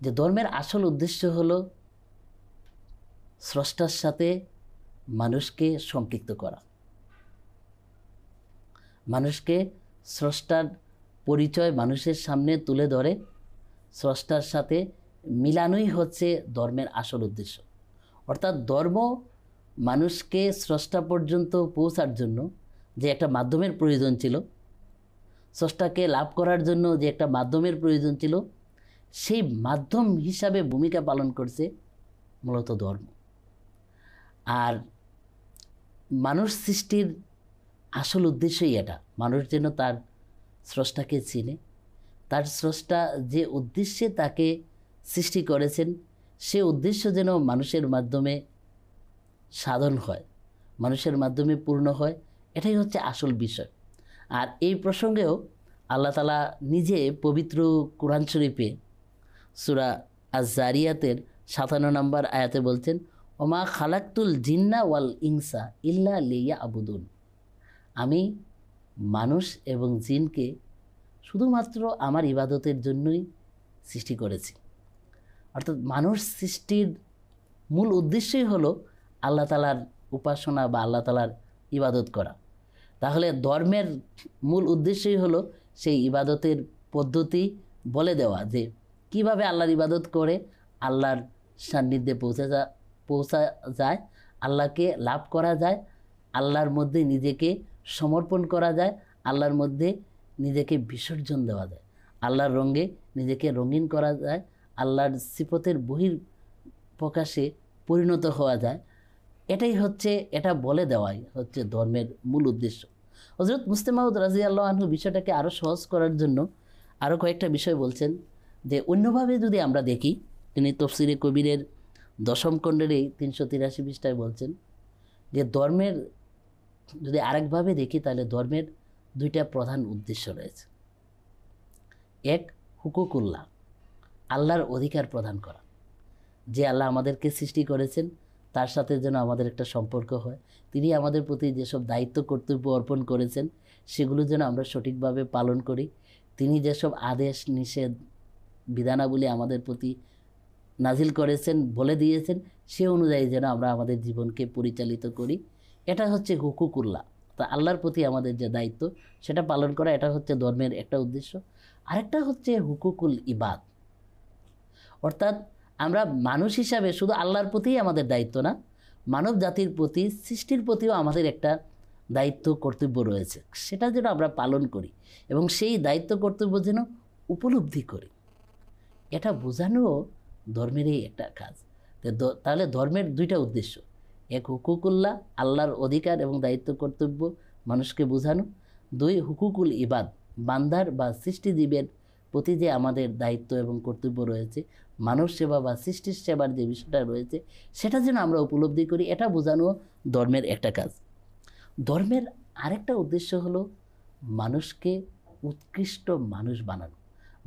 যে ধর্মের আসল উদ্দেশ্য হলো স্রষ্টার সাথে মানুষকে সম্পৃক্ত করা, মানুষকে স্রষ্টার পরিচয় মানুষের সামনে তুলে ধরে স্রষ্টার সাথে মিলানোই হচ্ছে ধর্মের আসল উদ্দেশ্য। অর্থাৎ ধর্ম মানুষকে স্রষ্টা পর্যন্ত পৌঁছার জন্য যে একটা মাধ্যমের প্রয়োজন ছিল, স্রষ্টাকে লাভ করার জন্য যে একটা মাধ্যমের প্রয়োজন ছিল, সেই মাধ্যম হিসাবে ভূমিকা পালন করছে মূলত ধর্ম। আর মানুষ সৃষ্টির আসল উদ্দেশ্যই এটা, মানুষ যেন তার স্রষ্টাকে চিনে, তার স্রষ্টা যে উদ্দেশ্যে তাকে সৃষ্টি করেছেন সে উদ্দেশ্য যেন মানুষের মাধ্যমে সাধন হয়, মানুষের মাধ্যমে পূর্ণ হয়, এটাই হচ্ছে আসল বিষয়। আর এই প্রসঙ্গেও আল্লাহ তাআলা নিজে পবিত্র কোরআন শরীফে সূরা আজ-জারিয়াতের ৫৭ নম্বর আয়াতে বলছেন, ওমা খালাকতুল জিন্না ওয়াল ইনসা ইল্লা লিয়াবুদুন, আমি মানুষ এবং জিনকে শুধুমাত্র আমার ইবাদতের জন্যই সৃষ্টি করেছি। অর্থাৎ মানুষ সৃষ্টির মূল উদ্দেশ্যই হলো আল্লাহ তাআলার উপাসনা বা আল্লাহ তাআলার ইবাদত করা। তাহলে ধর্মের মূল উদ্দেশ্যই হলো সেই ইবাদতের পদ্ধতি বলে দেওয়া, যে কিভাবে আল্লাহর ইবাদত করে আল্লাহর সান্নিধ্যে পৌঁছা যায়, আল্লাহকে লাভ করা যায়, আল্লাহর মধ্যে নিজেকে সমর্পণ করা যায়, আল্লাহর মধ্যে নিজেকে বিসর্জন দেওয়া যায়, আল্লাহর রঙে নিজেকে রঙিন করা যায়, আল্লাহর সিফতের বহির প্রকাশে পরিণত হওয়া যায়। এটাই হচ্ছে, এটা বলে দেওয়াই হচ্ছে ধর্মের মূল উদ্দেশ্য। হযরত মুসলিম মাউদ রাদিয়াল্লাহু আনহু বিষয়টাকে আরও সহজ করার জন্য আরও কয়েকটা বিষয় বলছেন, যে অন্যভাবে যদি আমরা দেখি, তিনি তফসিরে কবিরের ১০ম খণ্ডের এই ৩৮৩ পৃষ্ঠায় বলছেন যে ধর্মের যদি আরেকভাবে দেখি তাহলে ধর্মের দুইটা প্রধান উদ্দেশ্য রয়েছে। এক, হুকুকুল্লাহ, আল্লাহর অধিকার প্রদান করা, যে আল্লাহ আমাদেরকে সৃষ্টি করেছেন তার সাথে যেন আমাদের একটা সম্পর্ক হয়, তিনি আমাদের প্রতি যেসব দায়িত্ব কর্তব্য অর্পণ করেছেন সেগুলো যেন আমরা সঠিকভাবে পালন করি, তিনি যেসব আদেশ নিষেধ বিধানাবলী আমাদের প্রতি নাজিল করেছেন, বলে দিয়েছেন, সে অনুযায়ী যেন আমরা আমাদের জীবনকে পরিচালিত করি। এটা হচ্ছে হুকুকুল্লাহ, তা আল্লাহর প্রতি আমাদের যে দায়িত্ব সেটা পালন করা, এটা হচ্ছে ধর্মের একটা উদ্দেশ্য। আরেকটা হচ্ছে হুকুকুল ইবাদ, অর্থাৎ আমরা মানুষ হিসাবে শুধু আল্লাহর প্রতিই আমাদের দায়িত্ব না, মানব জাতির প্রতি, সৃষ্টির প্রতিও আমাদের একটা দায়িত্ব কর্তব্য রয়েছে, সেটা যেন আমরা পালন করি এবং সেই দায়িত্ব কর্তব্য যেন উপলব্ধি করি, এটা বোঝানো ধর্মেরই একটা কাজ। তাহলে ধর্মের দুইটা উদ্দেশ্য, এক হুকুকুল্লাহ, আল্লাহর অধিকার এবং দায়িত্ব কর্তব্য মানুষকে বোঝানো, দুই হুকুকুল ইবাদ, বান্দার বা সৃষ্টিজীবের প্রতি যে আমাদের দায়িত্ব এবং কর্তব্য রয়েছে, মানব সেবা বা সৃষ্টির সেবার যে বিষয়টা রয়েছে সেটা যেন আমরা উপলব্ধি করি, এটা বোঝানো ধর্মের একটা কাজ। ধর্মের আরেকটা উদ্দেশ্য হলো মানুষকে উৎকৃষ্ট মানুষ বানানো,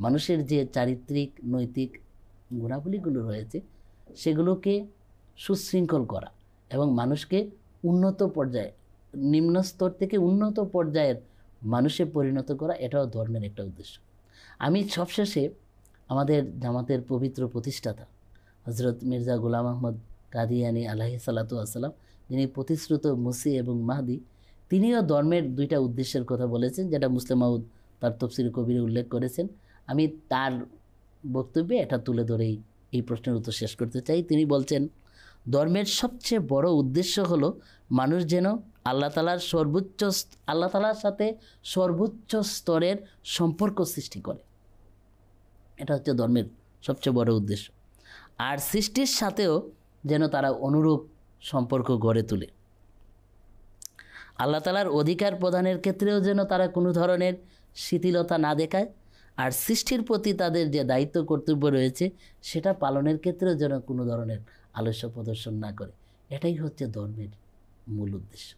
মানুষের যে চারিত্রিক নৈতিক গুণাবলীগুলো রয়েছে সেগুলোকে সুশৃঙ্খল করা এবং মানুষকে উন্নত পর্যায়ে, নিম্ন স্তর থেকে উন্নত পর্যায়ের মানুষে পরিণত করা, এটাও ধর্মের একটা উদ্দেশ্য। আমি সবশেষে আমাদের জামাতের পবিত্র প্রতিষ্ঠাতা হযরত মির্জা গোলাম আহমদ কাদিয়ানী আলাইহিস সালাতু ওয়াস সালাম, যিনি প্রতিশ্রুত মসিহ এবং মাহদি, তিনিও ধর্মের দুইটা উদ্দেশ্যের কথা বলেছেন, যেটা মুসলিম মাউদ তার তফসিরে কবিরে উল্লেখ করেছেন। আমি তার বক্তব্যে এটা তুলে ধরেই এই প্রশ্নের উত্তর শেষ করতে চাই। তিনি বলছেন, ধর্মের সবচেয়ে বড় উদ্দেশ্য হলো মানুষ যেন আল্লাহ তাআলার সাথে সর্বোচ্চ স্তরের সম্পর্ক সৃষ্টি করে, এটা হচ্ছে ধর্মের সবচেয়ে বড় উদ্দেশ্য। আর সৃষ্টির সাথেও যেন তারা অনুরূপ সম্পর্ক গড়ে তোলে, আল্লাহ তাআলার অধিকার প্রদানের ক্ষেত্রেও যেন তারা কোনো ধরনের শিথিলতা না দেখায়, আর সৃষ্টির প্রতি তাদের যে দায়িত্ব কর্তব্য রয়েছে সেটা পালনের ক্ষেত্রেও যেন কোনো ধরনের আলস্য প্রদর্শন না করে, এটাই হচ্ছে ধর্মের মূল উদ্দেশ্য।